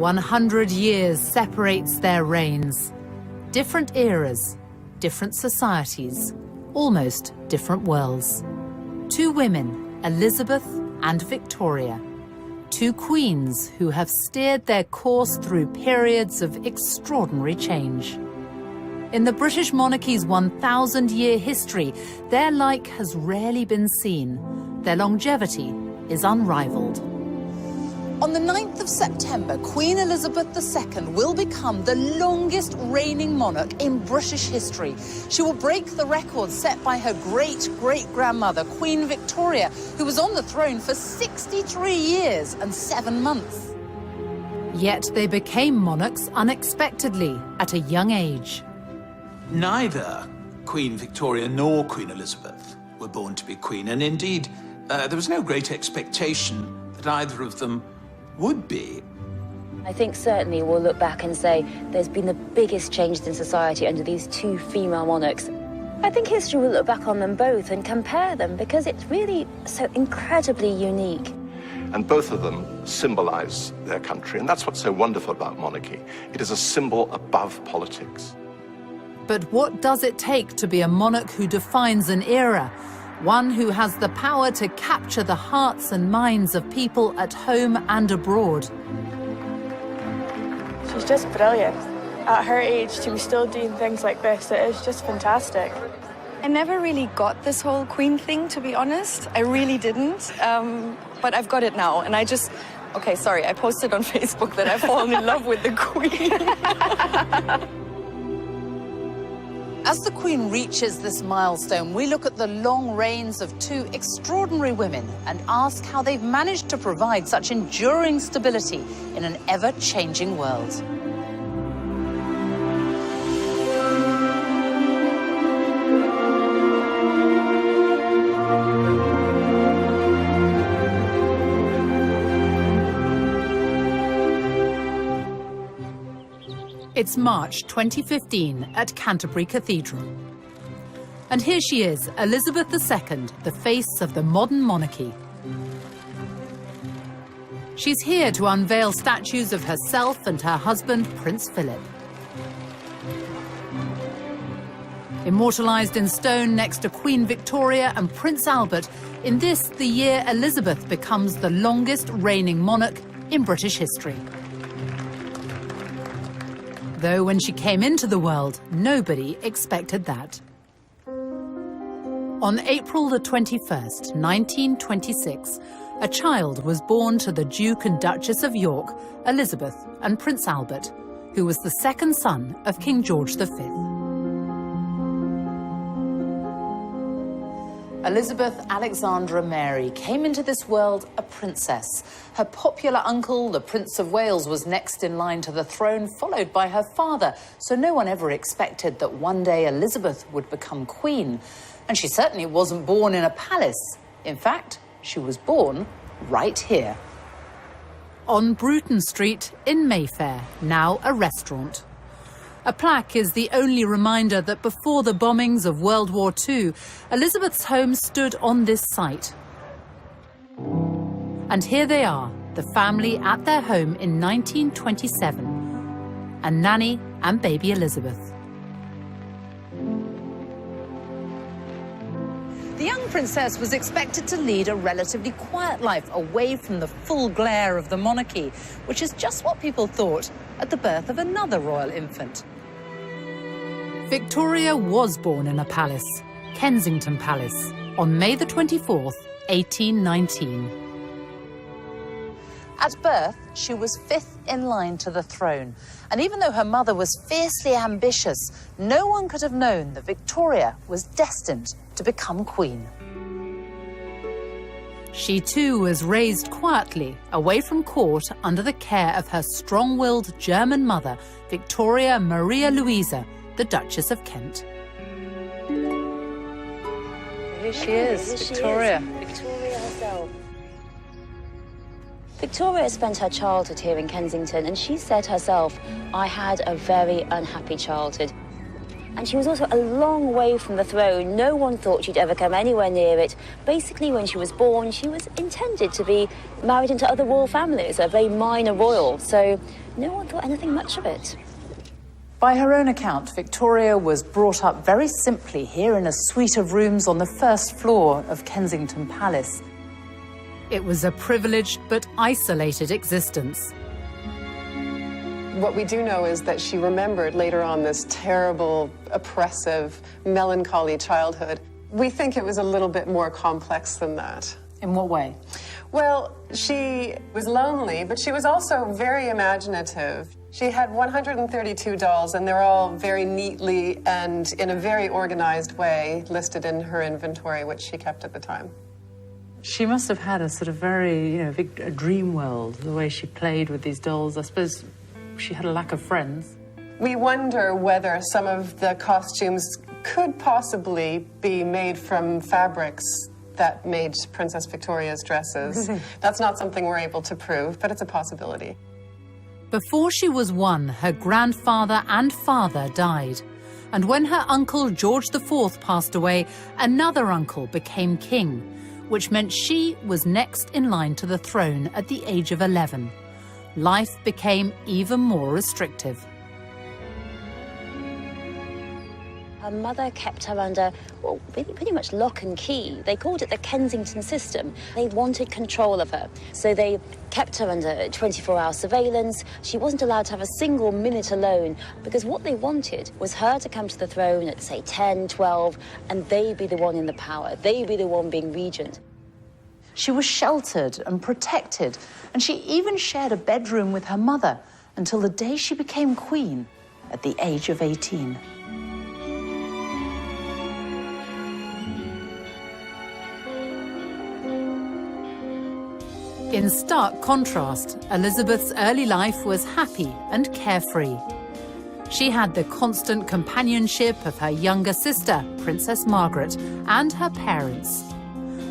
100 years separates their reigns. Different eras, different societies, almost different worlds. Two women, Elizabeth and Victoria. Two queens who have steered their course through periods of extraordinary change. In the British monarchy's 1,000-year history, their like has rarely been seen. Their longevity is unrivaled. On the 9th of September, Queen Elizabeth II will become the longest reigning monarch in British history. She will break the record set by her great-great-grandmother, Queen Victoria, who was on the throne for 63 years and 7 months. Yet they became monarchs unexpectedly at a young age. Neither Queen Victoria nor Queen Elizabeth were born to be queen, and indeed, there was no great expectation that either of them would be. I think certainly we'll look back and say there's been the biggest changes in society under these two female monarchs. I think history will look back on them both and compare them because it's really so incredibly unique. And both of them symbolize their country, and that's what's so wonderful about monarchy. It is a symbol above politics. But what does it take to be a monarch who defines an era? One who has the power to capture the hearts and minds of people at home and abroad. She's just brilliant. At her age, to be still doing things like this, it is just fantastic. I never really got this whole Queen thing, to be honest. I really didn't. But I've got it now, and I just... Okay, sorry, I posted on Facebook that I've fallen in love with the Queen. As the Queen reaches this milestone, we look at the long reigns of two extraordinary women and ask how they've managed to provide such enduring stability in an ever-changing world. It's March 2015 at Canterbury Cathedral. And here she is, Elizabeth II, the face of the modern monarchy. She's here to unveil statues of herself and her husband, Prince Philip. Immortalised in stone next to Queen Victoria and Prince Albert, in this, the year Elizabeth becomes the longest reigning monarch in British history. Though when she came into the world, nobody expected that. On April the 21st, 1926, a child was born to the Duke and Duchess of York, Elizabeth and Prince Albert, who was the second son of King George V. Elizabeth Alexandra Mary came into this world a princess. Her popular uncle, the Prince of Wales, was next in line to the throne, followed by her father. So no one ever expected that one day Elizabeth would become queen. And she certainly wasn't born in a palace. In fact, she was born right here. On Bruton Street in Mayfair, now a restaurant. A plaque is the only reminder that before the bombings of World War II, Elizabeth's home stood on this site. And here they are, the family at their home in 1927, and Nanny and baby Elizabeth. The young princess was expected to lead a relatively quiet life away from the full glare of the monarchy, which is just what people thought at the birth of another royal infant. Victoria was born in a palace, Kensington Palace, on May the 24th, 1819. At birth, she was fifth in line to the throne. And even though her mother was fiercely ambitious, no one could have known that Victoria was destined to become queen. She too was raised quietly, away from court, under the care of her strong-willed German mother, Victoria Maria Louisa, the Duchess of Kent. Here she is, Victoria. Victoria herself. Victoria spent her childhood here in Kensington, and she said herself, "I had a very unhappy childhood." And she was also a long way from the throne. No one thought she'd ever come anywhere near it. Basically, when she was born, she was intended to be married into other royal families, a very minor royal, so no one thought anything much of it. By her own account, Victoria was brought up very simply here in a suite of rooms on the first floor of Kensington Palace. It was a privileged but isolated existence. What we do know is that she remembered later on this terrible, oppressive, melancholy childhood. We think it was a little bit more complex than that. In what way? Well, she was lonely, but she was also very imaginative. She had 132 dolls, and they're all very neatly and in a very organized way listed in her inventory, which she kept at the time. She must have had a sort of very, a dream world, the way she played with these dolls. I suppose she had a lack of friends. We wonder whether some of the costumes could possibly be made from fabrics that made Princess Victoria's dresses. That's not something we're able to prove, but it's a possibility. Before she was 1, her grandfather and father died. And when her uncle George IV passed away, another uncle became king, which meant she was next in line to the throne at the age of 11. Life became even more restrictive. Her mother kept her under, well, pretty much lock and key. They called it the Kensington system. They wanted control of her, so they kept her under 24-hour surveillance. She wasn't allowed to have a single minute alone, because what they wanted was her to come to the throne at, say, 10, 12, and they be the one in the power. They be the one being regent. She was sheltered and protected, and she even shared a bedroom with her mother until the day she became queen at the age of 18. In stark contrast, Elizabeth's early life was happy and carefree. She had the constant companionship of her younger sister, Princess Margaret, and her parents,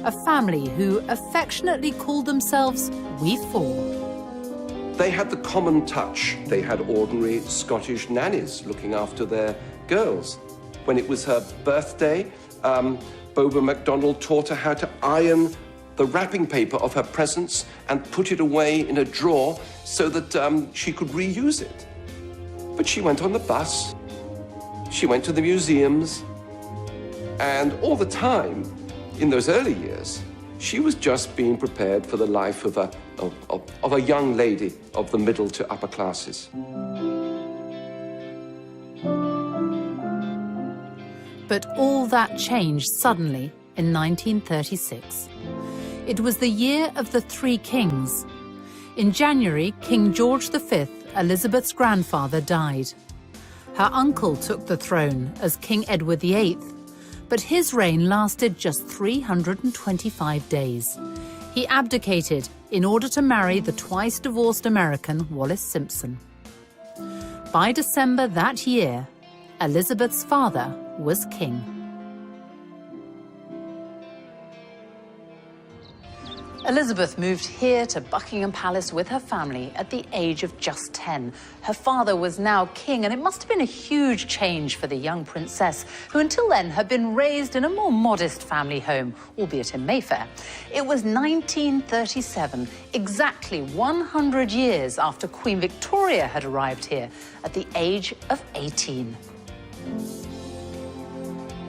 a family who affectionately called themselves We Four. They had the common touch. They had ordinary Scottish nannies looking after their girls. When it was her birthday, Boba MacDonald taught her how to iron the wrapping paper of her presents and put it away in a drawer so that she could reuse it. But she went on the bus, she went to the museums, and all the time, in those early years, she was just being prepared for the life of a young lady of the middle to upper classes. But all that changed suddenly in 1936. It was the year of the Three Kings. In January, King George V, Elizabeth's grandfather, died. Her uncle took the throne as King Edward VIII, but his reign lasted just 325 days. He abdicated in order to marry the twice-divorced American Wallis Simpson. By December that year, Elizabeth's father was king. Elizabeth moved here to Buckingham Palace with her family at the age of just 10. Her father was now king, and it must have been a huge change for the young princess, who until then had been raised in a more modest family home, albeit in Mayfair. It was 1937, exactly 100 years after Queen Victoria had arrived here at the age of 18.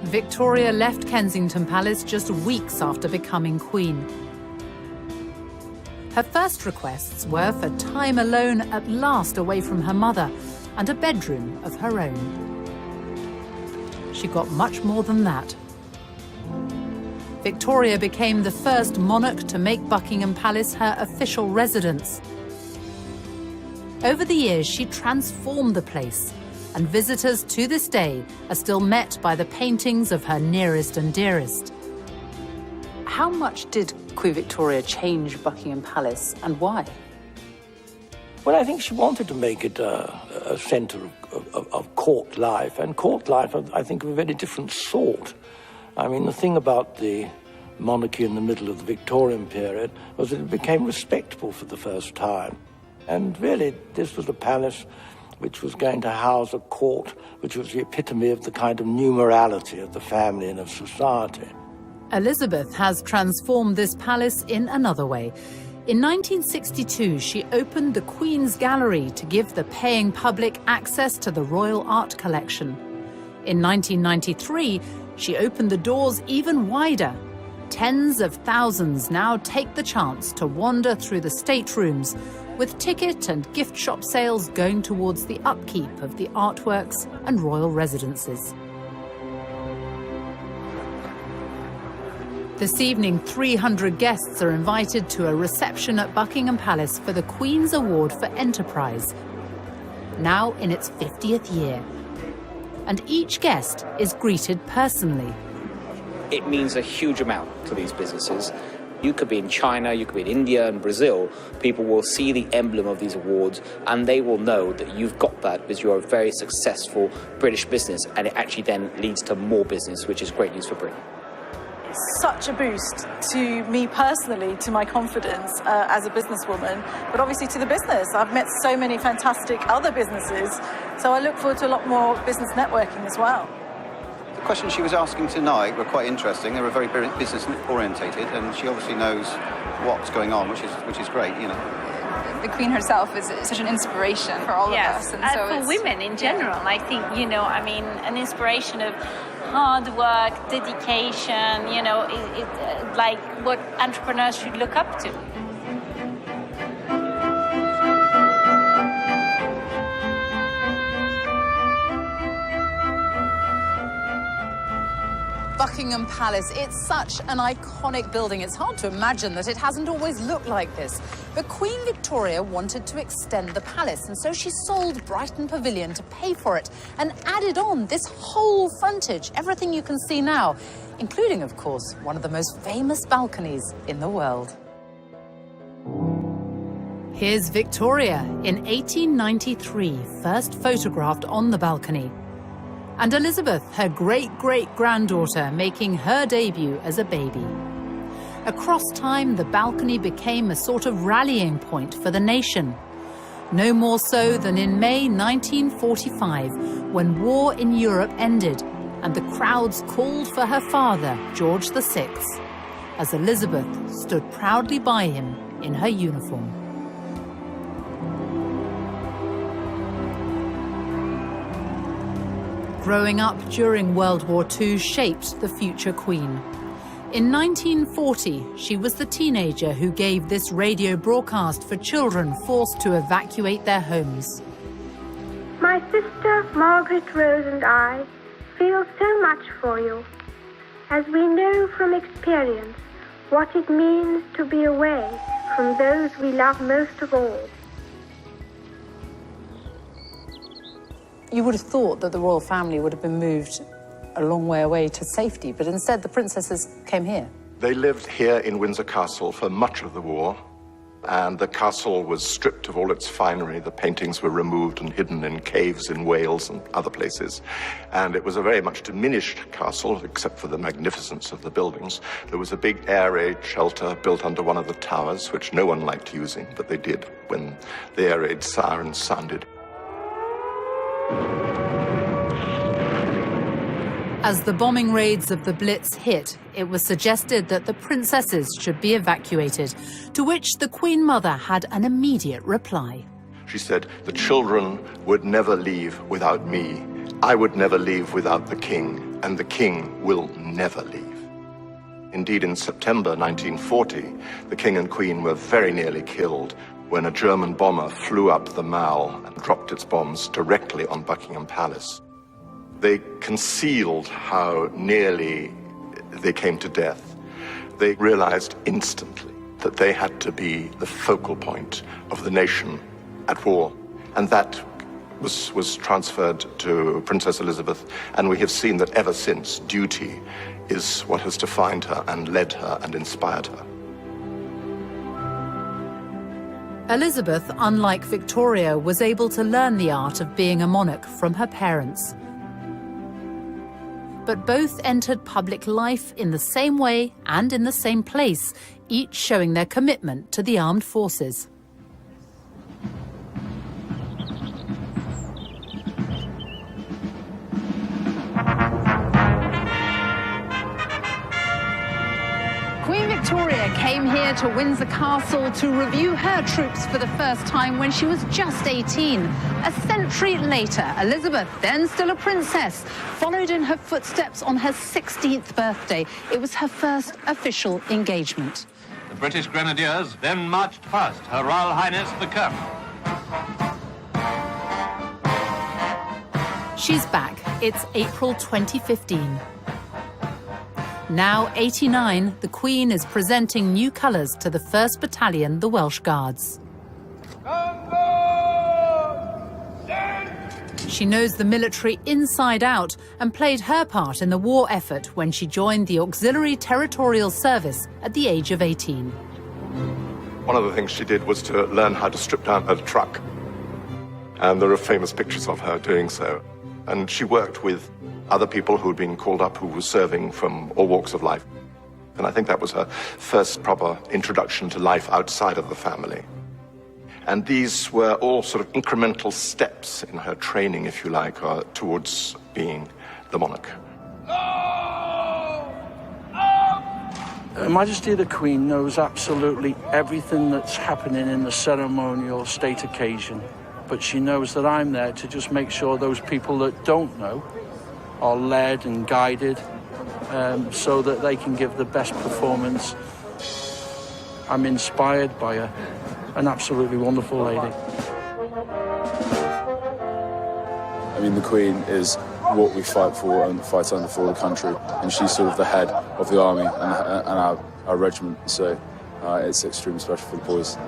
Victoria left Kensington Palace just weeks after becoming queen. Her first requests were for time alone at last away from her mother and a bedroom of her own. She got much more than that. Victoria became the first monarch to make Buckingham Palace her official residence. Over the years, she transformed the place, and visitors to this day are still met by the paintings of her nearest and dearest. How much did Queen Victoria change Buckingham Palace, and why? Well, I think she wanted to make it a centre of court life, and court life, I think, of a very different sort. I mean, the thing about the monarchy in the middle of the Victorian period was that it became respectable for the first time. And really, this was a palace which was going to house a court which was the epitome of the kind of new morality of the family and of society. Elizabeth has transformed this palace in another way. In 1962, she opened the Queen's Gallery to give the paying public access to the royal art collection. In 1993, she opened the doors even wider. Tens of thousands now take the chance to wander through the staterooms, with ticket and gift shop sales going towards the upkeep of the artworks and royal residences. This evening, 300 guests are invited to a reception at Buckingham Palace for the Queen's Award for Enterprise, now in its 50th year. And each guest is greeted personally. It means a huge amount to these businesses. You could be in China, you could be in India and Brazil. People will see the emblem of these awards and they will know that you've got that because you're a very successful British business, and it actually then leads to more business, which is great news for Britain. Such a boost to me personally, to my confidence as a businesswoman, but obviously to the business. I've met so many fantastic other businesses, so I look forward to a lot more business networking as well. The questions she was asking tonight were quite interesting. They were very business orientated, and she obviously knows what's going on, which is great, you know. The Queen herself is such an inspiration for all of us. And so for women in general, I think, you know, I mean, an inspiration of hard work, dedication, you know, like what entrepreneurs should look up to. Buckingham Palace, it's such an iconic building. It's hard to imagine that it hasn't always looked like this. But Queen Victoria wanted to extend the palace, and so she sold Brighton Pavilion to pay for it and added on this whole frontage, everything you can see now, including, of course, one of the most famous balconies in the world. Here's Victoria in 1893, first photographed on the balcony. And Elizabeth, her great-great-granddaughter, making her debut as a baby. Across time, the balcony became a sort of rallying point for the nation. No more so than in May 1945, when war in Europe ended and the crowds called for her father, George VI, as Elizabeth stood proudly by him in her uniform. Growing up during World War II shaped the future Queen. In 1940, she was the teenager who gave this radio broadcast for children forced to evacuate their homes. My sister Margaret Rose and I feel so much for you, as we know from experience what it means to be away from those we love most of all. You would have thought that the royal family would have been moved a long way away to safety, but instead the princesses came here. They lived here in Windsor Castle for much of the war, and the castle was stripped of all its finery. The paintings were removed and hidden in caves in Wales and other places, and it was a very much diminished castle, except for the magnificence of the buildings. There was a big air raid shelter built under one of the towers, which no one liked using, but they did when the air raid sirens sounded. As the bombing raids of the Blitz hit, it was suggested that the princesses should be evacuated, to which the Queen Mother had an immediate reply. She said, "The children would never leave without me. I would never leave without the king, and the king will never leave." Indeed, in September 1940, the king and queen were very nearly killed when a German bomber flew up the Mall and dropped its bombs directly on Buckingham Palace. They concealed how nearly they came to death. They realized instantly that they had to be the focal point of the nation at war. And that was transferred to Princess Elizabeth, and we have seen that ever since, duty is what has defined her and led her and inspired her. Elizabeth, unlike Victoria, was able to learn the art of being a monarch from her parents. But both entered public life in the same way and in the same place, each showing their commitment to the armed forces. here to Windsor Castle to review her troops for the first time when she was just 18. A century later, Elizabeth, then still a princess, followed in her footsteps on her 16th birthday. It was her first official engagement. The British Grenadiers then marched past Her Royal Highness the Colonel. She's back. It's April 2015. Now 89, the Queen is presenting new colours to the 1st Battalion, the Welsh Guards. She knows the military inside out and played her part in the war effort when she joined the Auxiliary Territorial Service at the age of 18. One of the things she did was to learn how to strip down her truck. And there are famous pictures of her doing so. And she worked with other people who had been called up who were serving from all walks of life. And I think that was her first proper introduction to life outside of the family. And these were all sort of incremental steps in her training, if you like, towards being the monarch. Her Majesty the Queen knows absolutely everything that's happening in the ceremonial state occasion. But she knows that I'm there to just make sure those people that don't know are led and guided so that they can give the best performance. I'm inspired by an absolutely wonderful lady. I mean, the Queen is what we fight for and fight under for the country, and she's sort of the head of the army and our regiment, so it's extremely special for the boys.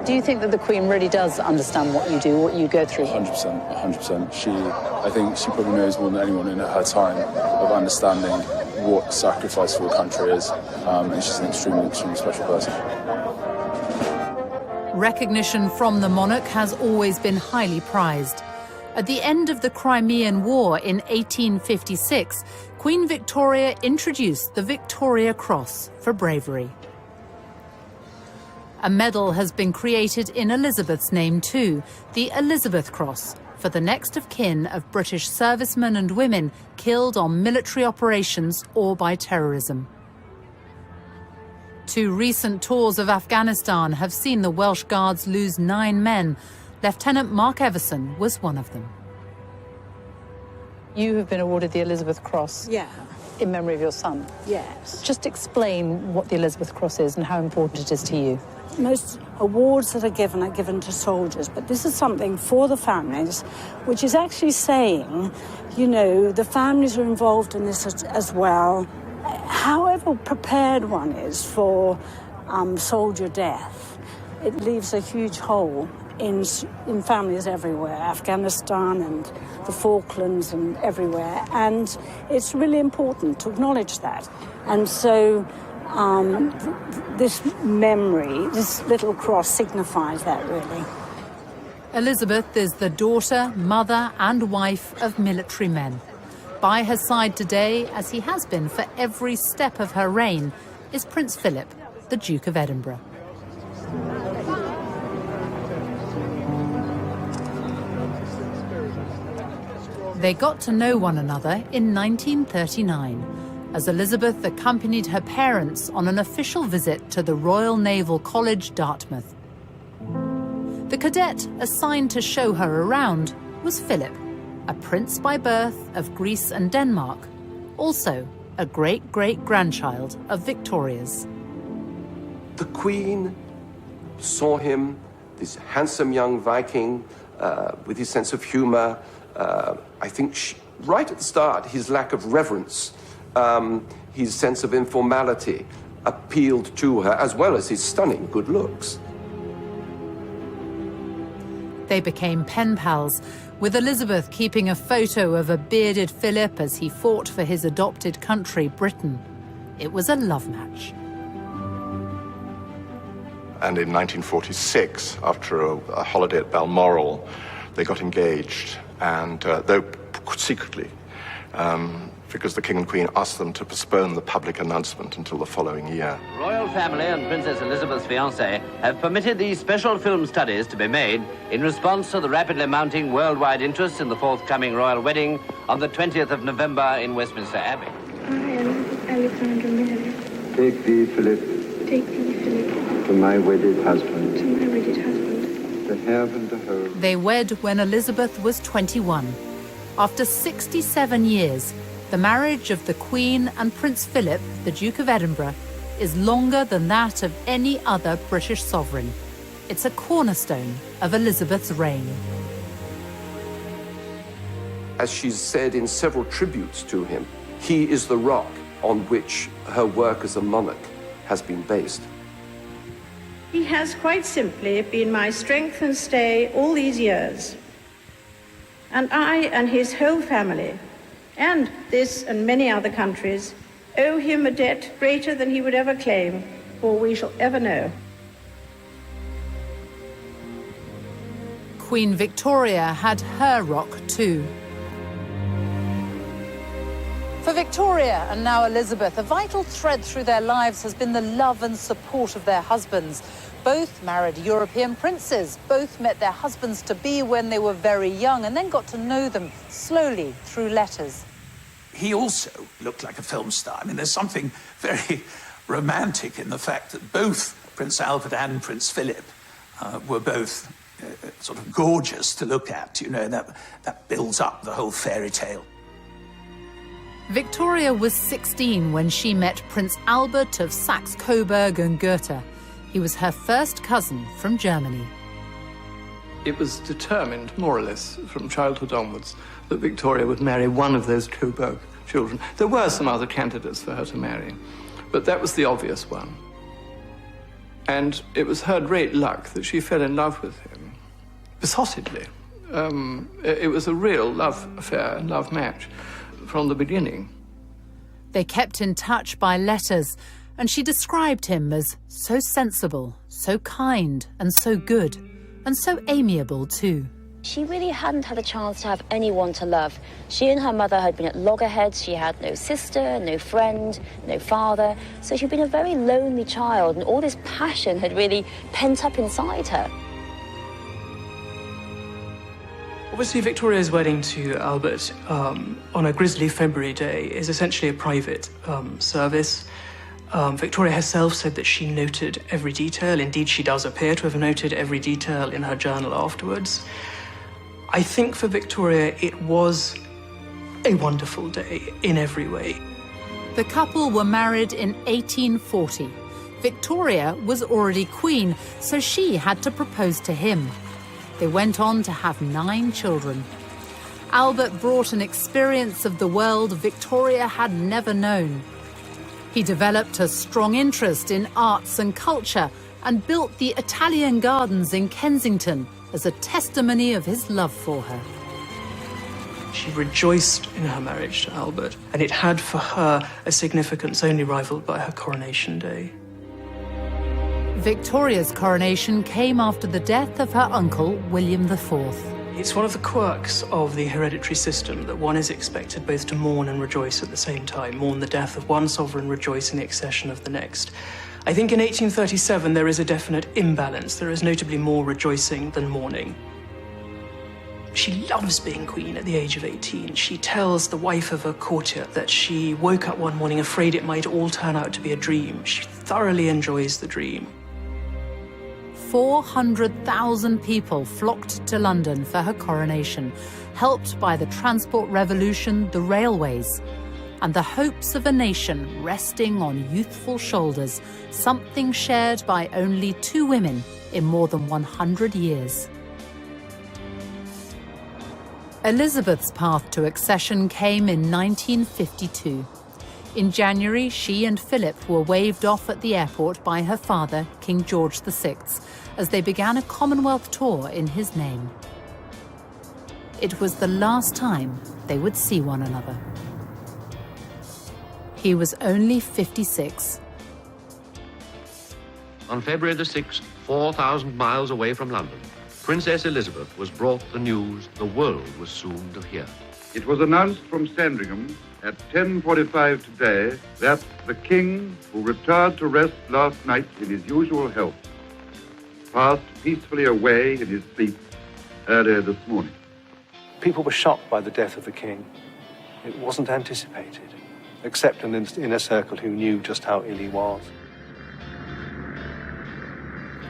Do you think that the Queen really does understand what you do, what you go through? 100%, 100%. I think she probably knows more than anyone in her time of understanding what sacrifice for the country is, and she's an extremely special person. Recognition from the monarch has always been highly prized. At the end of the Crimean War in 1856, Queen Victoria introduced the Victoria Cross for bravery. A medal has been created in Elizabeth's name too, the Elizabeth Cross, for the next of kin of British servicemen and women killed on military operations or by terrorism. 2 recent tours of Afghanistan have seen the Welsh Guards lose 9 men. Lieutenant Mark Everson was one of them. You have been awarded the Elizabeth Cross. Yeah. In memory of your son. Yes. Just explain what the Elizabeth Cross is and how important it is to you. Most awards that are given to soldiers, but this is something for the families, which is actually saying, you know, the families are involved in this as well. However prepared one is for soldier death, it leaves a huge hole in families everywhere, Afghanistan and the Falklands and everywhere, and it's really important to acknowledge that. And so this memory, this little cross signifies that, really. Elizabeth is the daughter, mother and wife of military men. By her side today, as he has been for every step of her reign, is Prince Philip, the Duke of Edinburgh. They got to know one another in 1939, as Elizabeth accompanied her parents on an official visit to the Royal Naval College, Dartmouth. The cadet assigned to show her around was Philip, a prince by birth of Greece and Denmark, also a great-great-grandchild of Victoria's. The Queen saw him, this handsome young Viking with his sense of humor. I think right at the start, his lack of reverence, his sense of informality appealed to her, as well as his stunning good looks. They became pen pals, with Elizabeth keeping a photo of a bearded Philip as he fought for his adopted country, Britain. It was a love match. And in 1946, after a holiday at Balmoral, they got engaged, and though secretly, because the King and Queen asked them to postpone the public announcement until the following year. The royal family and Princess Elizabeth's fiancé have permitted these special film studies to be made in response to the rapidly mounting worldwide interest in the forthcoming royal wedding on the 20th of November in Westminster Abbey. I am Alexandra Mary. Take thee, Philip. Take thee, Philip. To my wedded husband. To my wedded husband. To have and to hold. They wed when Elizabeth was 21. After 67 years, the marriage of the Queen and Prince Philip, the Duke of Edinburgh, is longer than that of any other British sovereign. It's a cornerstone of Elizabeth's reign. As she's said in several tributes to him, he is the rock on which her work as a monarch has been based. He has quite simply been my strength and stay all these years. And I and his whole family, and this and many other countries, owe him a debt greater than he would ever claim, or we shall ever know. Queen Victoria had her rock too. For Victoria and now Elizabeth, a vital thread through their lives has been the love and support of their husbands. Both married European princes, both met their husbands-to-be when they were very young and then got to know them slowly through letters. He also looked like a film star. I mean, there's something very romantic in the fact that both Prince Albert and Prince Philip were both sort of gorgeous to look at. You know, that builds up the whole fairy tale. Victoria was 16 when she met Prince Albert of Saxe-Coburg and Gotha. He was her first cousin from Germany. It was determined, more or less, from childhood onwards, that Victoria would marry one of those Coburg children. There were some other candidates for her to marry, but that was the obvious one. And it was her great luck that she fell in love with him, besottedly. It was a real love affair, love match, from the beginning. They kept in touch by letters, and she described him as so sensible, so kind, and so good, and so amiable too. She really hadn't had a chance to have anyone to love. She and her mother had been at loggerheads. She had no sister, no friend, no father. So she'd been a very lonely child, and all this passion had really pent up inside her. Obviously, Victoria's wedding to Albert on a grisly February day is essentially a private service. Victoria herself said that she noted every detail. Indeed, she does appear to have noted every detail in her journal afterwards. I think for Victoria, it was a wonderful day in every way. The couple were married in 1840. Victoria was already queen, so she had to propose to him. They went on to have 9 children. Albert brought an experience of the world Victoria had never known. He developed a strong interest in arts and culture and built the Italian Gardens in Kensington as a testimony of his love for her. She rejoiced in her marriage to Albert, and it had for her a significance only rivaled by her coronation day. Victoria's coronation came after the death of her uncle, William IV. It's one of the quirks of the hereditary system that one is expected both to mourn and rejoice at the same time, mourn the death of one sovereign, rejoice in the accession of the next. I think in 1837 there is a definite imbalance. There is notably more rejoicing than mourning. She loves being queen at the age of 18. She tells the wife of a courtier that she woke up one morning afraid it might all turn out to be a dream. She thoroughly enjoys the dream. 400,000 people flocked to London for her coronation, helped by the transport revolution, the railways, and the hopes of a nation resting on youthful shoulders, something shared by only 2 women in more than 100 years. Elizabeth's path to accession came in 1952. In January, she and Philip were waved off at the airport by her father, King George VI, as they began a Commonwealth tour in his name. It was the last time they would see one another. He was only 56. On February the 6th, 4,000 miles away from London, Princess Elizabeth was brought the news the world was soon to hear. It was announced from Sandringham at 10:45 today that the King, who retired to rest last night in his usual health, passed peacefully away in his sleep earlier this morning. People were shocked by the death of the King. It wasn't anticipated, except in an inner circle who knew just how ill he was.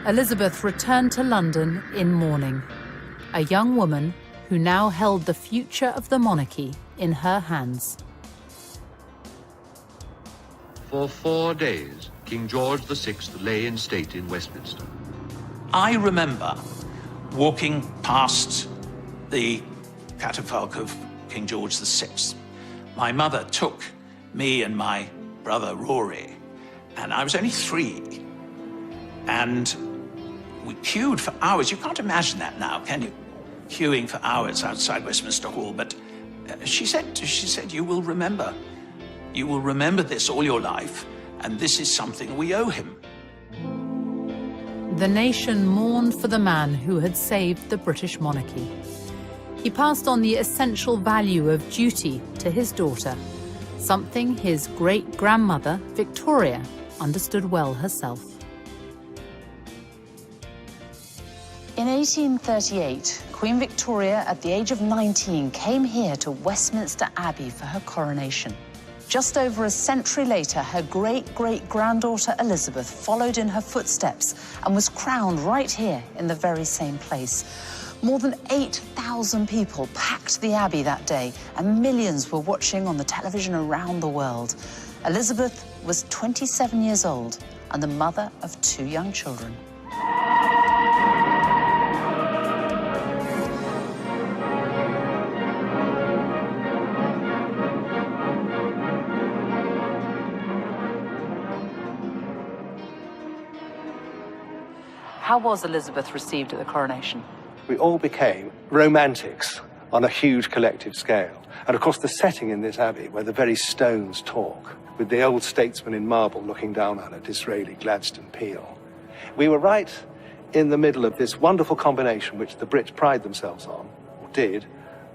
Elizabeth returned to London in mourning, a young woman who now held the future of the monarchy in her hands. For 4 days, King George VI lay in state in Westminster. I remember walking past the catafalque of King George VI. My mother took me and my brother Rory, and I was only 3. And we queued for hours. You can't imagine that now, can you? Queuing for hours outside Westminster Hall. But she said, you will remember. You will remember this all your life, and this is something we owe him. The nation mourned for the man who had saved the British monarchy. He passed on the essential value of duty to his daughter, something his great-grandmother, Victoria, understood well herself. In 1838, Queen Victoria, at the age of 19, came here to Westminster Abbey for her coronation. Just over a century later, her great-great-granddaughter Elizabeth followed in her footsteps and was crowned right here in the very same place. More than 8,000 people packed the Abbey that day, and millions were watching on the television around the world. Elizabeth was 27 years old and the mother of 2 young children. How was Elizabeth received at the coronation? We all became romantics on a huge collective scale. And of course, the setting in this abbey, where the very stones talk, with the old statesman in marble looking down on it, Disraeli, Gladstone, Peel. We were right in the middle of this wonderful combination, which the Brits pride themselves on, or did,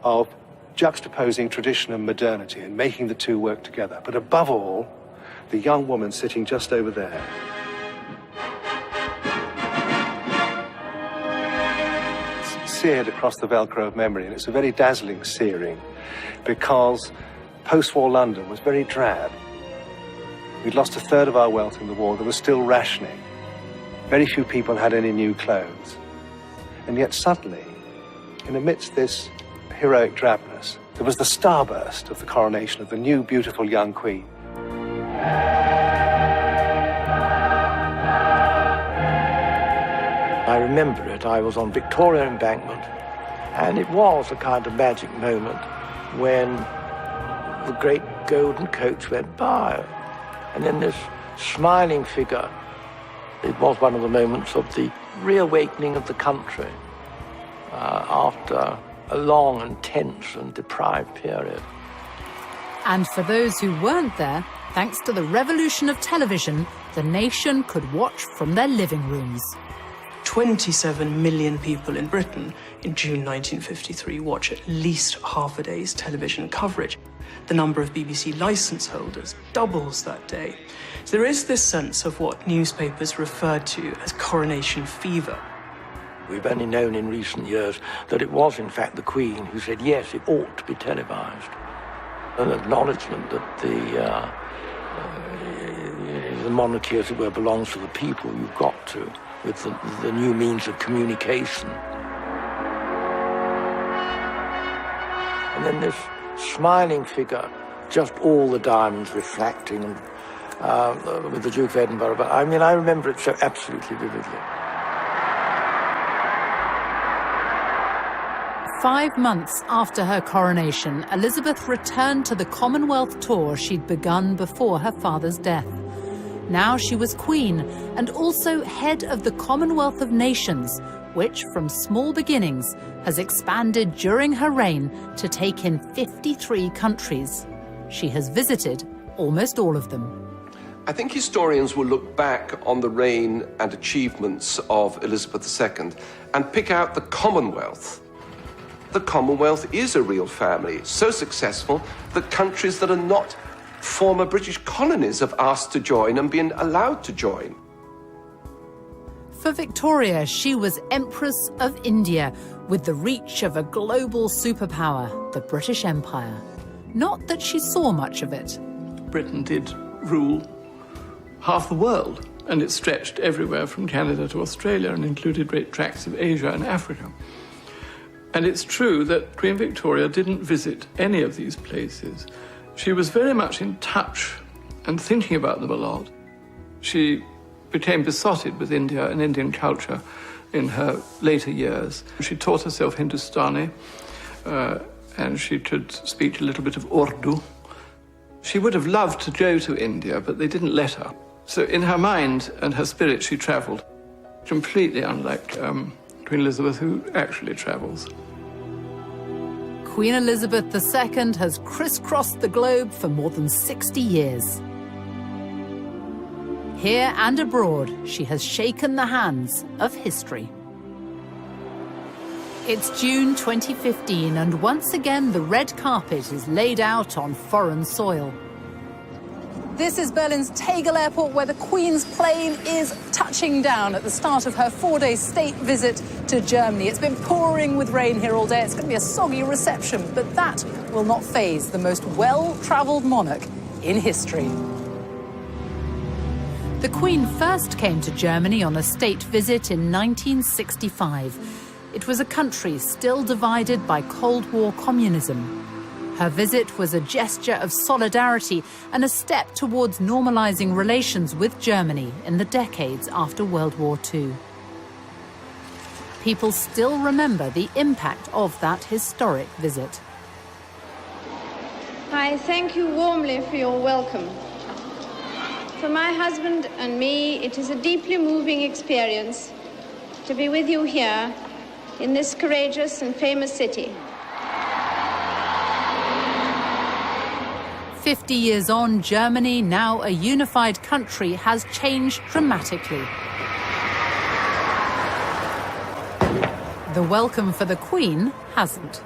of juxtaposing tradition and modernity and making the two work together. But above all, the young woman sitting just over there, seared across the Velcro of memory, and it's a very dazzling searing because post-war London was very drab. We'd lost 1/3 of our wealth in the war. There was still rationing. Very few people had any new clothes. And yet suddenly, in amidst this heroic drabness, there was the starburst of the coronation of the new, beautiful young queen. I remember it. I was on Victoria Embankment, and it was a kind of magic moment when the great golden coach went by. And then this smiling figure, it was one of the moments of the reawakening of the country after a long and tense and deprived period. And for those who weren't there, thanks to the revolution of television, the nation could watch from their living rooms. 27 million people in Britain in June 1953 watch at least half a day's television coverage. The number of BBC licence holders doubles that day. So there is this sense of what newspapers referred to as coronation fever. We've only known in recent years that it was, in fact, the Queen who said, yes, it ought to be televised. An acknowledgement that the monarchy, as it were, belongs to the people. You've got to, with the new means of communication. And then this smiling figure, just all the diamonds reflecting, with the Duke of Edinburgh. But I mean, I remember it so absolutely vividly. 5 months after her coronation, Elizabeth returned to the Commonwealth tour she'd begun before her father's death. Now she was Queen and also head of the Commonwealth of Nations, which, from small beginnings, has expanded during her reign to take in 53 countries. She has visited almost all of them. I think historians will look back on the reign and achievements of Elizabeth II and pick out the Commonwealth. The Commonwealth is a real family, so successful that countries that are not former British colonies have asked to join and been allowed to join. For Victoria, she was Empress of India, with the reach of a global superpower, the British Empire. Not that she saw much of it. Britain did rule half the world and it stretched everywhere from Canada to Australia and included great tracts of Asia and Africa. And it's true that Queen Victoria didn't visit any of these places. She was very much in touch and thinking about them a lot. She became besotted with India and Indian culture in her later years. She taught herself Hindustani, and she could speak a little bit of Urdu. She would have loved to go to India, but they didn't let her. So in her mind and her spirit, she travelled, completely unlike Queen Elizabeth, who actually travels. Queen Elizabeth II has crisscrossed the globe for more than 60 years. Here and abroad, she has shaken the hands of history. It's June 2015, and once again the red carpet is laid out on foreign soil. This is Berlin's Tegel Airport, where the Queen's plane is touching down at the start of her 4-day state visit to Germany. It's been pouring with rain here all day. It's going to be a soggy reception, but that will not faze the most well-travelled monarch in history. The Queen first came to Germany on a state visit in 1965. It was a country still divided by Cold War communism. Her visit was a gesture of solidarity and a step towards normalizing relations with Germany in the decades after World War II. People still remember the impact of that historic visit. I thank you warmly for your welcome. For my husband and me, it is a deeply moving experience to be with you here in this courageous and famous city. 50 years on, Germany, now a unified country, has changed dramatically. The welcome for the Queen hasn't.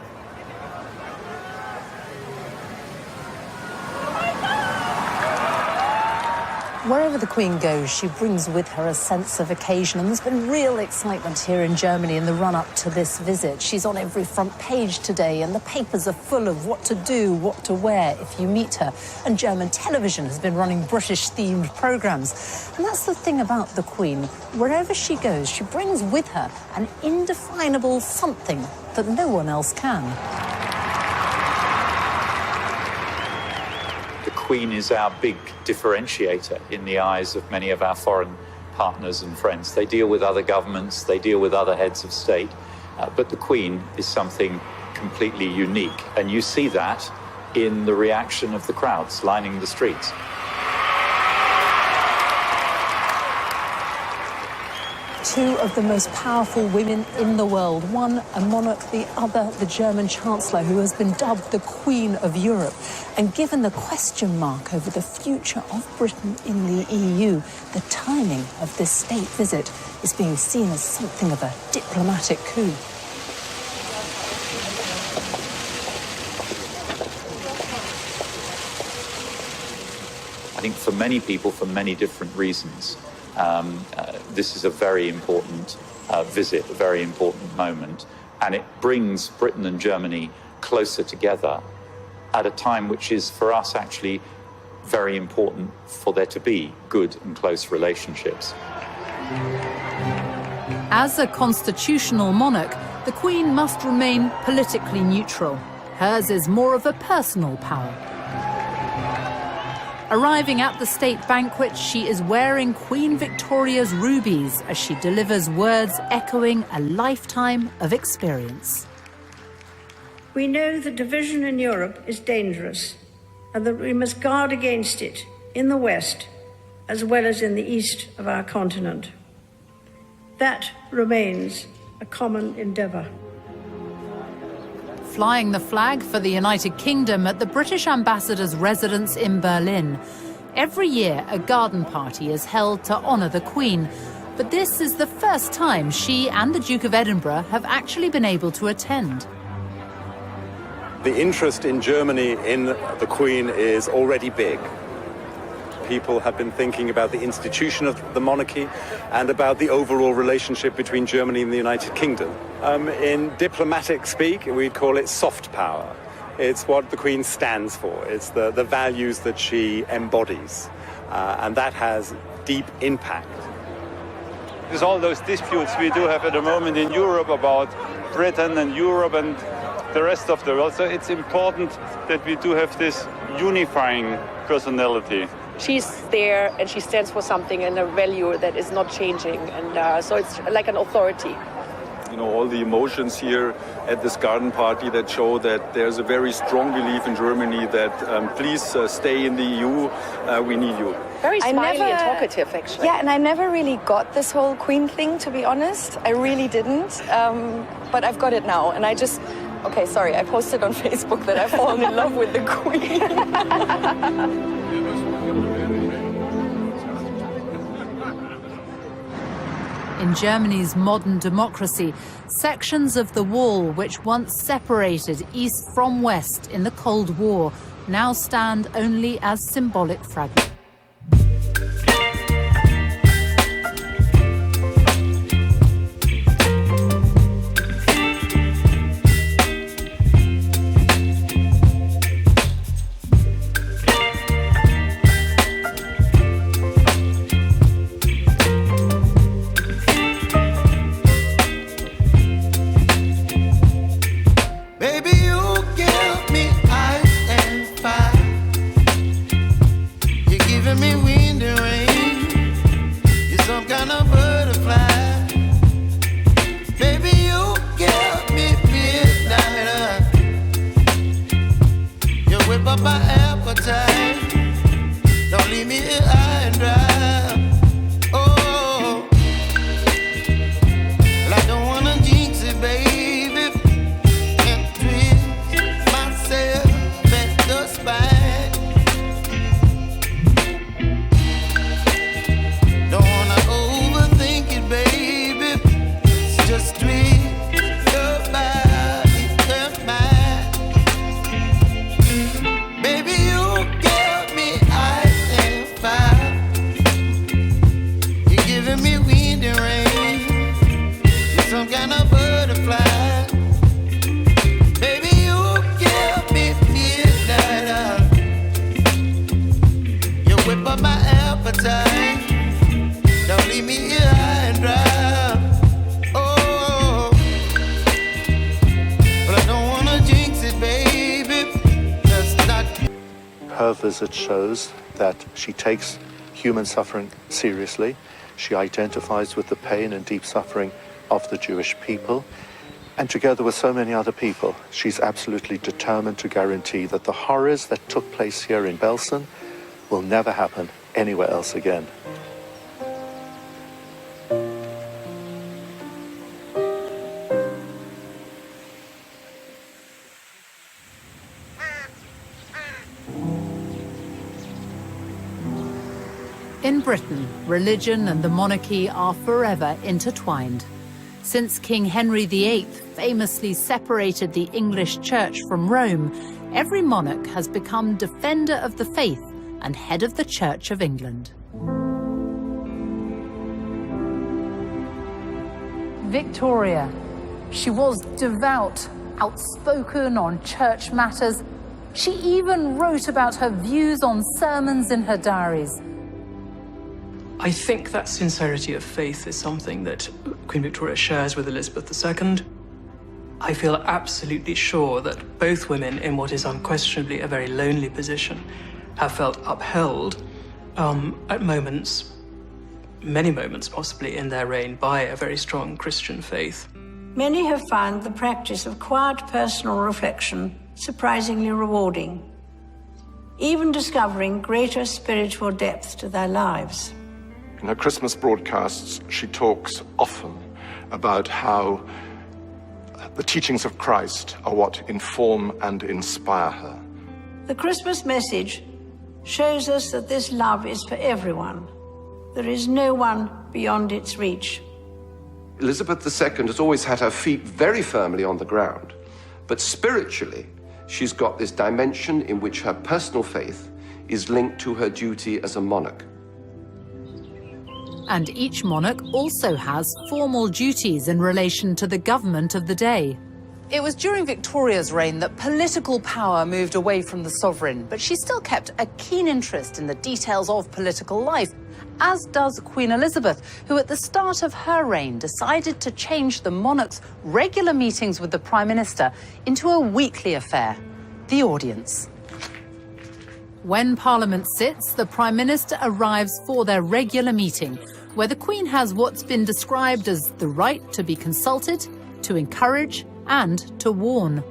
Wherever the Queen goes, she brings with her a sense of occasion, and there's been real excitement here in Germany in the run-up to this visit. She's on every front page today, and the papers are full of what to do, what to wear if you meet her. And German television has been running British-themed programmes. And that's the thing about the Queen. Wherever she goes, she brings with her an indefinable something that no one else can. The Queen is our big differentiator in the eyes of many of our foreign partners and friends. They deal with other governments, they deal with other heads of state, but the Queen is something completely unique. And you see that in the reaction of the crowds lining the streets. Two of the most powerful women in the world, one a monarch, the other the German Chancellor, who has been dubbed the Queen of Europe. And given the question mark over the future of Britain in the EU, the timing of this state visit is being seen as something of a diplomatic coup. I think for many people, for many different reasons, this is a very important visit, a very important moment, and it brings Britain and Germany closer together at a time which is, for us, actually very important for there to be good and close relationships. As a constitutional monarch, the Queen must remain politically neutral. Hers is more of a personal power. Arriving at the state banquet, she is wearing Queen Victoria's rubies as she delivers words echoing a lifetime of experience. We know that division in Europe is dangerous and that we must guard against it in the West as well as in the east of our continent. That remains a common endeavour. Flying the flag for the United Kingdom at the British ambassador's residence in Berlin. Every year, a garden party is held to honour the Queen, but this is the first time she and the Duke of Edinburgh have actually been able to attend. The interest in Germany in the Queen is already big. People have been thinking about the institution of the monarchy and about the overall relationship between Germany and the United Kingdom. In diplomatic speak, we'd call it soft power. It's what the Queen stands for. It's the values that she embodies. And that has deep impact. There's all those disputes we do have at the moment in Europe about Britain and Europe and the rest of the world. So it's important that we do have this unifying personality. She's there and she stands for something and a value that is not changing. And so it's like an authority. You know, all the emotions here at this garden party that show that there's a very strong belief in Germany that please stay in the EU, we need you. Very smiley and talkative, actually. Yeah, and I never really got this whole Queen thing, to be honest. I really didn't. But I've got it now. And I just, okay, sorry, I posted on Facebook that I've fallen in love with the Queen. In Germany's modern democracy, sections of the wall which once separated East from West in the Cold War now stand only as symbolic fragments. Her visit shows that she takes human suffering seriously. She identifies with the pain and deep suffering of the Jewish people. And together with so many other people, she's absolutely determined to guarantee that the horrors that took place here in Belsen will never happen anywhere else again. In Britain, religion and the monarchy are forever intertwined. Since King Henry VIII famously separated the English Church from Rome, every monarch has become defender of the faith and head of the Church of England. Victoria. She was devout, outspoken on church matters. She even wrote about her views on sermons in her diaries. I think that sincerity of faith is something that Queen Victoria shares with Elizabeth II. I feel absolutely sure that both women, in what is unquestionably a very lonely position, have felt upheld at moments, many moments possibly in their reign, by a very strong Christian faith. Many have found the practice of quiet personal reflection surprisingly rewarding, even discovering greater spiritual depth to their lives. In her Christmas broadcasts, she talks often about how the teachings of Christ are what inform and inspire her. The Christmas message shows us that this love is for everyone. There is no one beyond its reach. Elizabeth II has always had her feet very firmly on the ground, but spiritually, she's got this dimension in which her personal faith is linked to her duty as a monarch. And each monarch also has formal duties in relation to the government of the day. It was during Victoria's reign that political power moved away from the sovereign, but she still kept a keen interest in the details of political life as does Queen Elizabeth, who at the start of her reign decided to change the monarch's regular meetings with the Prime Minister into a weekly affair, the audience. When Parliament sits, the Prime Minister arrives for their regular meeting, where the Queen has what's been described as the right to be consulted, to encourage, and to warn.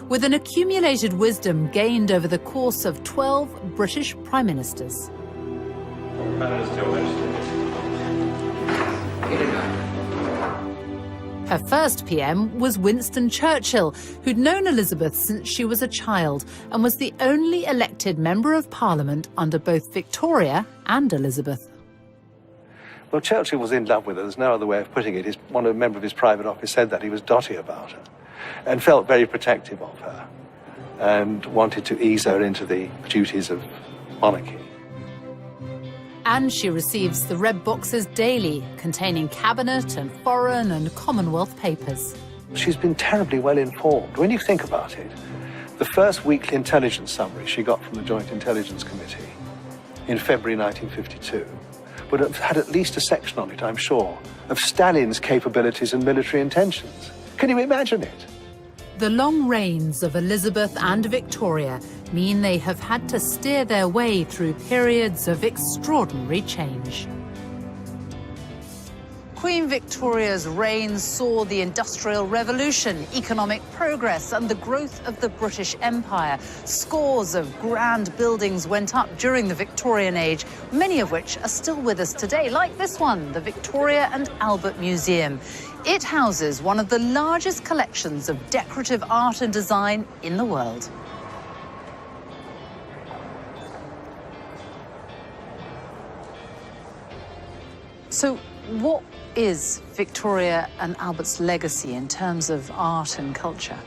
With an accumulated wisdom gained over the course of 12 British Prime Ministers. Her first PM was Winston Churchill, who'd known Elizabeth since she was a child and was the only elected Member of Parliament under both Victoria and Elizabeth. Well, Churchill was in love with her. There's no other way of putting it. A member of his private office said that he was dotty about her and felt very protective of her and wanted to ease her into the duties of monarchy. And she receives the red boxes daily, containing cabinet and foreign and Commonwealth papers. She's been terribly well informed. When you think about it, the first weekly intelligence summary she got from the Joint Intelligence Committee in February 1952 would have had at least a section on it, I'm sure, of Stalin's capabilities and military intentions. Can you imagine it? The long reigns of Elizabeth and Victoria mean they have had to steer their way through periods of extraordinary change. Queen Victoria's reign saw the Industrial Revolution, economic progress, and the growth of the British Empire. Scores of grand buildings went up during the Victorian age, many of which are still with us today, like this one, the Victoria and Albert Museum. It houses one of the largest collections of decorative art and design in the world. So, what is Victoria and Albert's legacy in terms of art and culture?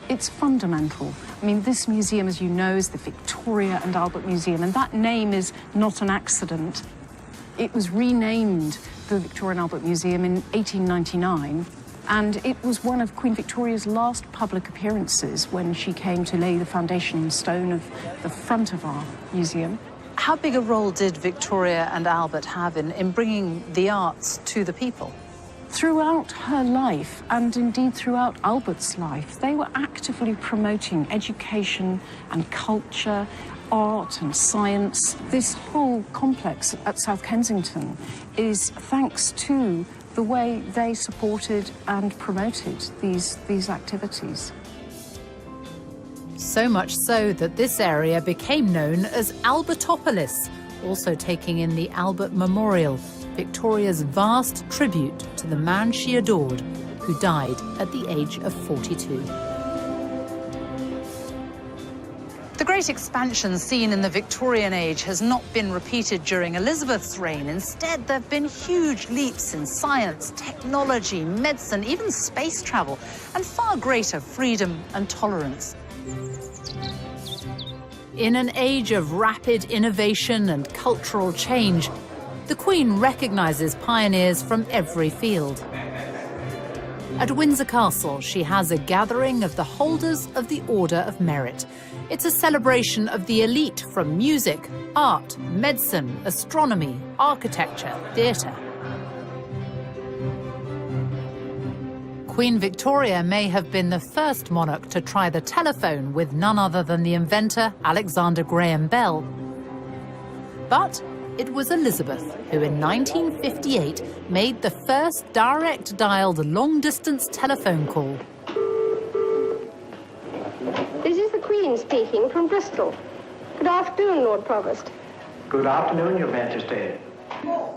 It's fundamental. I mean, this museum, as you know, is the Victoria and Albert Museum, and that name is not an accident. It was renamed the Victoria and Albert Museum in 1899, and it was one of Queen Victoria's last public appearances when she came to lay the foundation stone of the front of our museum. How big a role did Victoria and Albert have in bringing the arts to the people? Throughout her life, and indeed throughout Albert's life, they were actively promoting education and culture, art and science. This whole complex at South Kensington is thanks to the way they supported and promoted these activities. So much so that this area became known as Albertopolis, also taking in the Albert Memorial, Victoria's vast tribute to the man she adored, who died at the age of 42. The great expansion seen in the Victorian age has not been repeated during Elizabeth's reign. Instead, there have been huge leaps in science, technology, medicine, even space travel, and far greater freedom and tolerance. In an age of rapid innovation and cultural change, the Queen recognises pioneers from every field. At Windsor Castle, she has a gathering of the holders of the Order of Merit. It's a celebration of the elite from music, art, medicine, astronomy, architecture, theatre. Queen Victoria may have been the first monarch to try the telephone with none other than the inventor Alexander Graham Bell. But it was Elizabeth who in 1958 made the first direct-dialed long-distance telephone call. This is the Queen speaking from Bristol. Good afternoon, Lord Provost. Good afternoon, Your Majesty.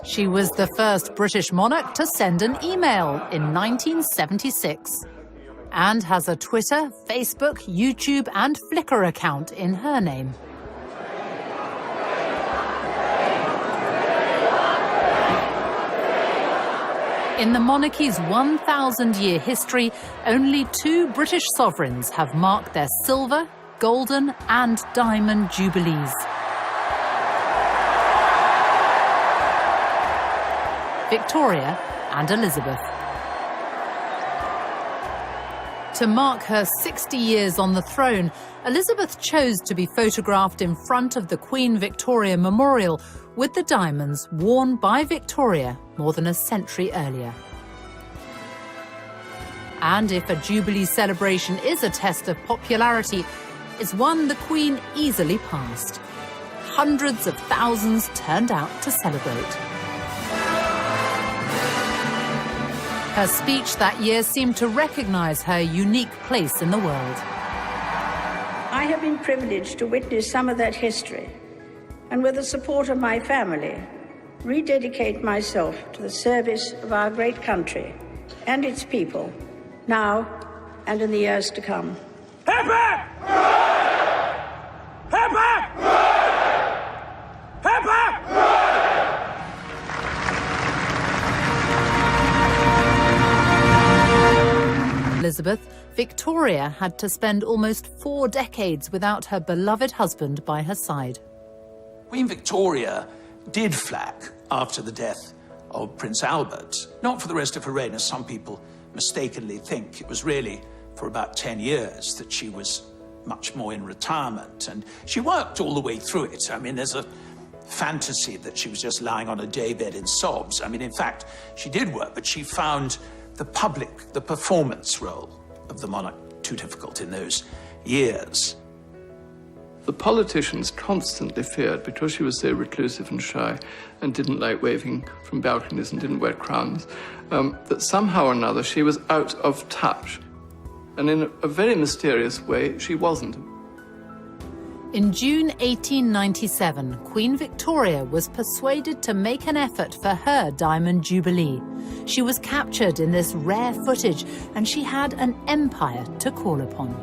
She was the first British monarch to send an email in 1976 and has a Twitter, Facebook, YouTube and Flickr account in her name. In the monarchy's 1,000-year history, only 2 British sovereigns have marked their silver, golden and diamond jubilees. Victoria and Elizabeth. To mark her 60 years on the throne, Elizabeth chose to be photographed in front of the Queen Victoria Memorial, with the diamonds worn by Victoria more than a century earlier. And if a Jubilee celebration is a test of popularity, it's one the Queen easily passed. Hundreds of thousands turned out to celebrate. Her speech that year seemed to recognise her unique place in the world. I have been privileged to witness some of that history, and with the support of my family, rededicate myself to the service of our great country and its people, now and in the years to come. Hip hip! Hip hip! Hip hip! Elizabeth, Victoria had to spend almost 4 decades without her beloved husband by her side. Queen Victoria did flag after the death of Prince Albert, not for the rest of her reign, as some people mistakenly think. It was really for about 10 years that she was much more in retirement, and she worked all the way through it. I mean, there's a fantasy that she was just lying on a daybed in sobs. I mean, in fact, she did work, but she found the performance role of the monarch too difficult in those years. The politicians constantly feared, because she was so reclusive and shy and didn't like waving from balconies and didn't wear crowns, that somehow or another she was out of touch. And in a very mysterious way, she wasn't. In June 1897, Queen Victoria was persuaded to make an effort for her Diamond Jubilee. She was captured in this rare footage, and she had an empire to call upon.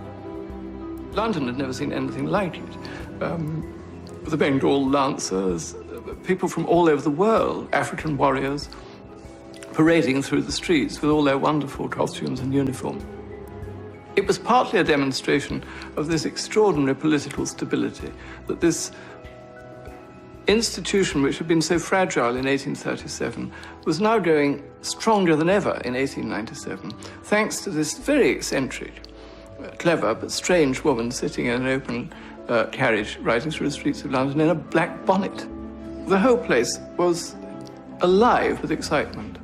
London had never seen anything like it. The Bengal Lancers, people from all over the world, African warriors, parading through the streets with all their wonderful costumes and uniform. It was partly a demonstration of this extraordinary political stability, that this institution, which had been so fragile in 1837, was now going stronger than ever in 1897, thanks to this very eccentric, clever but strange woman sitting in an open carriage riding through the streets of London in a black bonnet. The whole place was alive with excitement.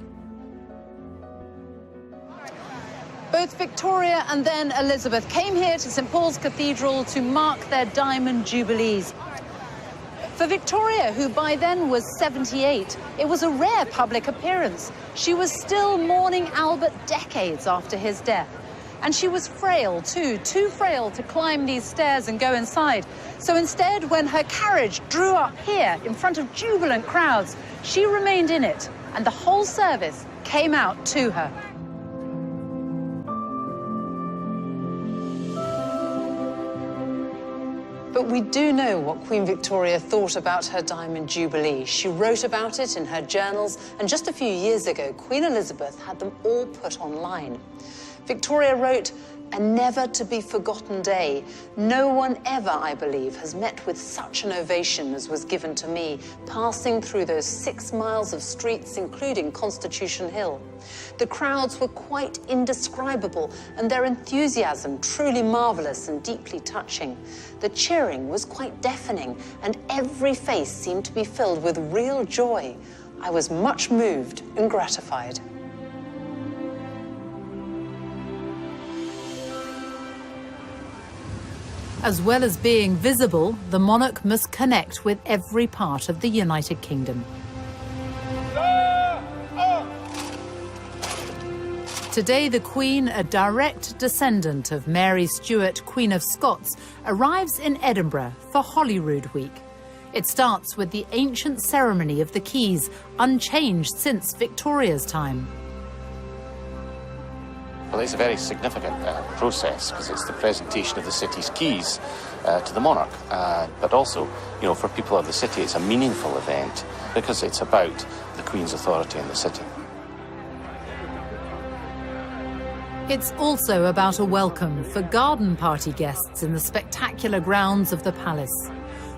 Both Victoria and then Elizabeth came here to St Paul's Cathedral to mark their Diamond Jubilees. For Victoria, who by then was 78, it was a rare public appearance. She was still mourning Albert decades after his death. And she was frail, too frail to climb these stairs and go inside. So instead, when her carriage drew up here in front of jubilant crowds, she remained in it, and the whole service came out to her. But we do know what Queen Victoria thought about her Diamond Jubilee. She wrote about it in her journals, and just a few years ago, Queen Elizabeth had them all put online. Victoria wrote, "A never-to-be-forgotten day. No one ever, I believe, has met with such an ovation as was given to me, passing through those 6 miles of streets, including Constitution Hill. The crowds were quite indescribable, and their enthusiasm truly marvellous and deeply touching. The cheering was quite deafening, and every face seemed to be filled with real joy. I was much moved and gratified." As well as being visible, the monarch must connect with every part of the United Kingdom. Today, the Queen, a direct descendant of Mary Stuart, Queen of Scots, arrives in Edinburgh for Holyrood Week. It starts with the ancient ceremony of the Keys, unchanged since Victoria's time. Well, it's a very significant process because it's the presentation of the city's keys to the monarch. But also, you know, for people of the city, it's a meaningful event because it's about the Queen's authority in the city. It's also about a welcome for garden party guests in the spectacular grounds of the palace.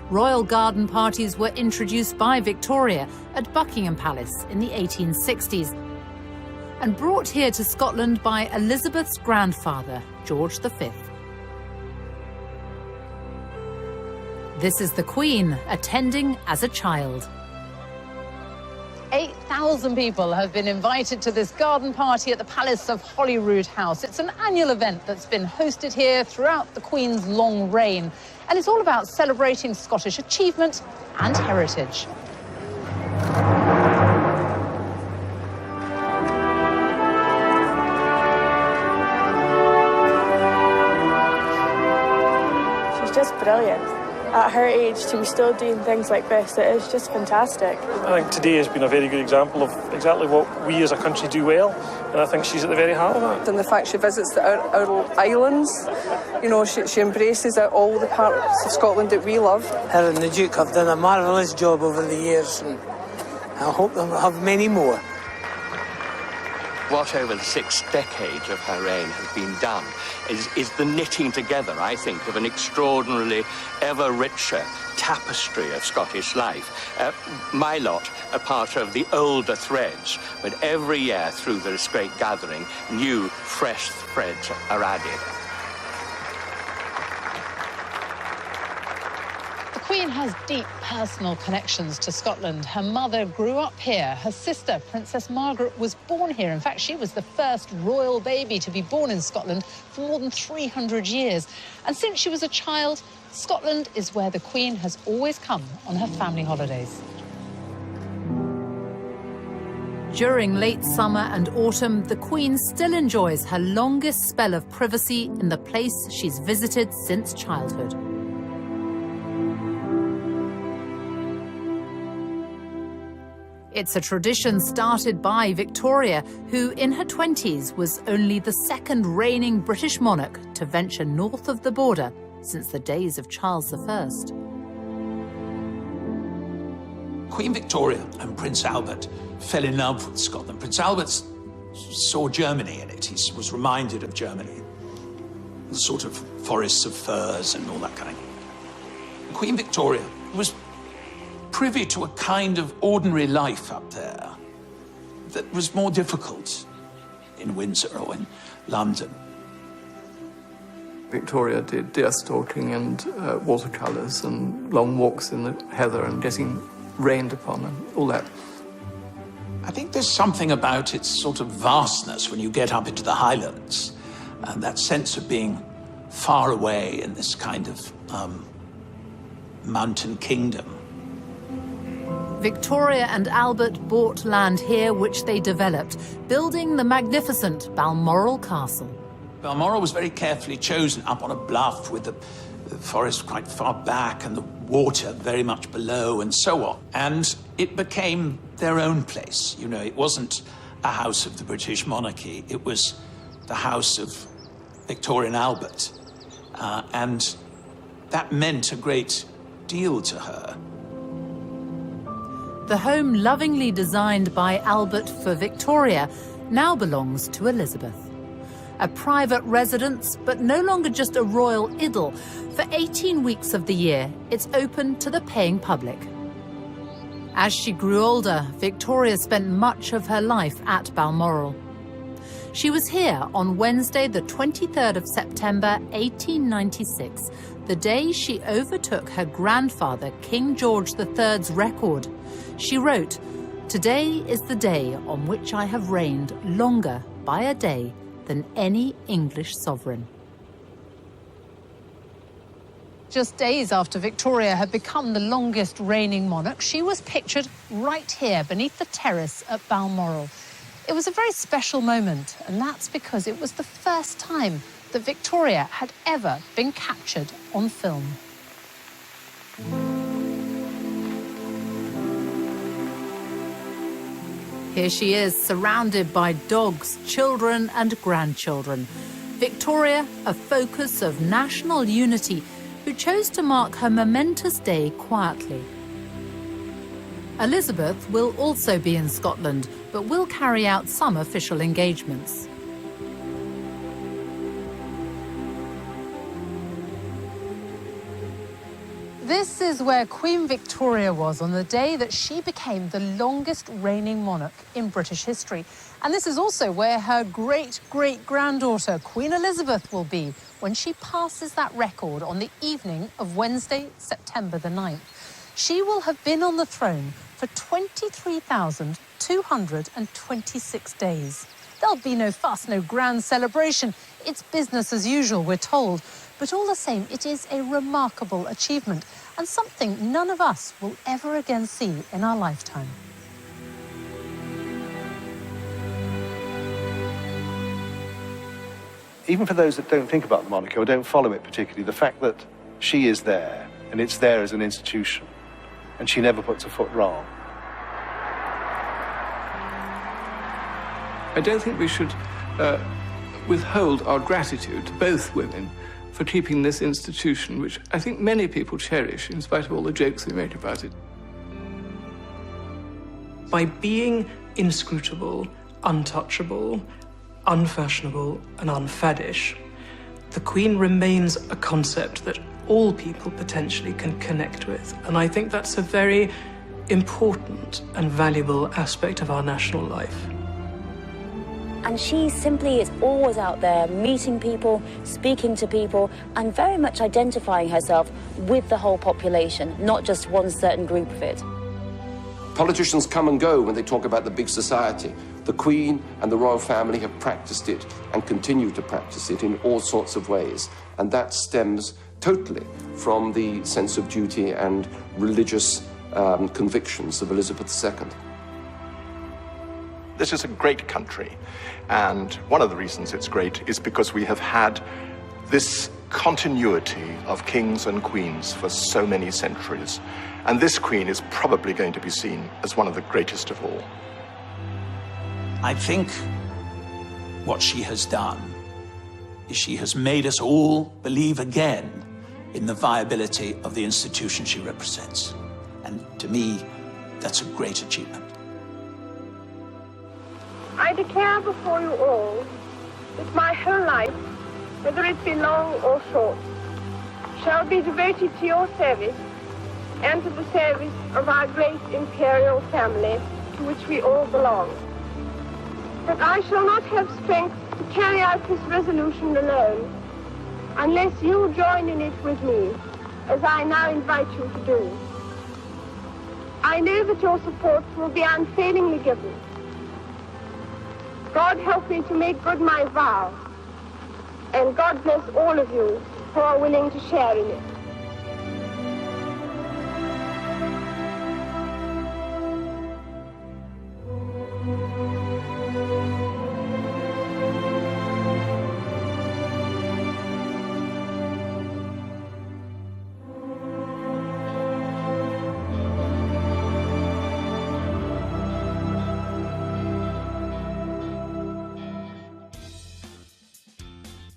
Royal garden parties were introduced by Victoria at Buckingham Palace in the 1860s. And brought here to Scotland by Elizabeth's grandfather, George V. This is the Queen attending as a child. 1,000 people have been invited to this garden party at the Palace of Holyrood House. It's an annual event that's been hosted here throughout the Queen's long reign. And it's all about celebrating Scottish achievement and heritage. She's just brilliant. At her age, to be still doing things like this, it is just fantastic. I think today has been a very good example of exactly what we as a country do well, and I think she's at the very heart of that. And the fact she visits our islands, you know, she embraces all the parts of Scotland that we love. Her and the Duke have done a marvellous job over the years, and I hope they'll have many more. What over the 6 decades of her reign has been done is the knitting together, I think, of an extraordinarily ever richer tapestry of Scottish life. My lot are part of the older threads, but every year through this great gathering, new, fresh threads are added. The Queen has deep personal connections to Scotland. Her mother grew up here. Her sister, Princess Margaret, was born here. In fact, she was the first royal baby to be born in Scotland for more than 300 years. And since she was a child, Scotland is where the Queen has always come on her family holidays. During late summer and autumn, the Queen still enjoys her longest spell of privacy in the place she's visited since childhood. It's a tradition started by Victoria, who in her 20s was only the second reigning British monarch to venture north of the border since the days of Charles I. Queen Victoria and Prince Albert fell in love with Scotland. Prince Albert saw Germany in it. He was reminded of Germany, the sort of forests of firs and all that kind of thing. Queen Victoria was privy to a kind of ordinary life up there that was more difficult in Windsor or in London. Victoria did deer stalking and watercolours and long walks in the heather and getting rained upon and all that. I think there's something about its sort of vastness when you get up into the Highlands, and that sense of being far away in this kind of mountain kingdom. Victoria and Albert bought land here which they developed, building the magnificent Balmoral Castle. Balmoral was very carefully chosen up on a bluff with the forest quite far back and the water very much below and so on. And it became their own place. You know, it wasn't a house of the British monarchy. It was the house of Victoria and Albert. And that meant a great deal to her. The home, lovingly designed by Albert for Victoria, now belongs to Elizabeth. A private residence, but no longer just a royal idyll. For 18 weeks of the year, it's open to the paying public. As she grew older, Victoria spent much of her life at Balmoral. She was here on Wednesday, the 23rd of September, 1896, the day she overtook her grandfather, King George III's record. She wrote, "Today is the day on which I have reigned longer by a day than any English sovereign." Just days after Victoria had become the longest reigning monarch, she was pictured right here beneath the terrace at Balmoral. It was a very special moment, and that's because it was the first time that Victoria had ever been captured on film. Here she is, surrounded by dogs, children and grandchildren. Victoria, a focus of national unity, who chose to mark her momentous day quietly. Elizabeth will also be in Scotland, but will carry out some official engagements. This is where Queen Victoria was on the day that she became the longest reigning monarch in British history. And this is also where her great-great-granddaughter, Queen Elizabeth, will be when she passes that record on the evening of Wednesday, September the 9th. She will have been on the throne for 23,226 days. There'll be no fuss, no grand celebration. It's business as usual, we're told. But all the same, it is a remarkable achievement and something none of us will ever again see in our lifetime. Even for those that don't think about the monarchy or don't follow it particularly, the fact that she is there, and it's there as an institution, and she never puts a foot wrong. I don't think we should withhold our gratitude to both women for keeping this institution, which I think many people cherish, in spite of all the jokes we make about it. By being inscrutable, untouchable, unfashionable and unfaddish, the Queen remains a concept that all people potentially can connect with. And I think that's a very important and valuable aspect of our national life. And she simply is always out there meeting people, speaking to people, and very much identifying herself with the whole population, not just one certain group of it. Politicians come and go when they talk about the big society. The Queen and the royal family have practiced it and continue to practice it in all sorts of ways. And that stems totally from the sense of duty and religious convictions of Elizabeth II. This is a great country, and one of the reasons it's great is because we have had this continuity of kings and queens for so many centuries, and this queen is probably going to be seen as one of the greatest of all. I think what she has done is she has made us all believe again in the viability of the institution she represents. And to me, that's a great achievement. I declare before you all that my whole life, whether it be long or short, shall be devoted to your service and to the service of our great imperial family to which we all belong. But I shall not have strength to carry out this resolution alone unless you join in it with me, as I now invite you to do. I know that your support will be unfailingly given. God help me to make good my vow, and God bless all of you who are willing to share in it.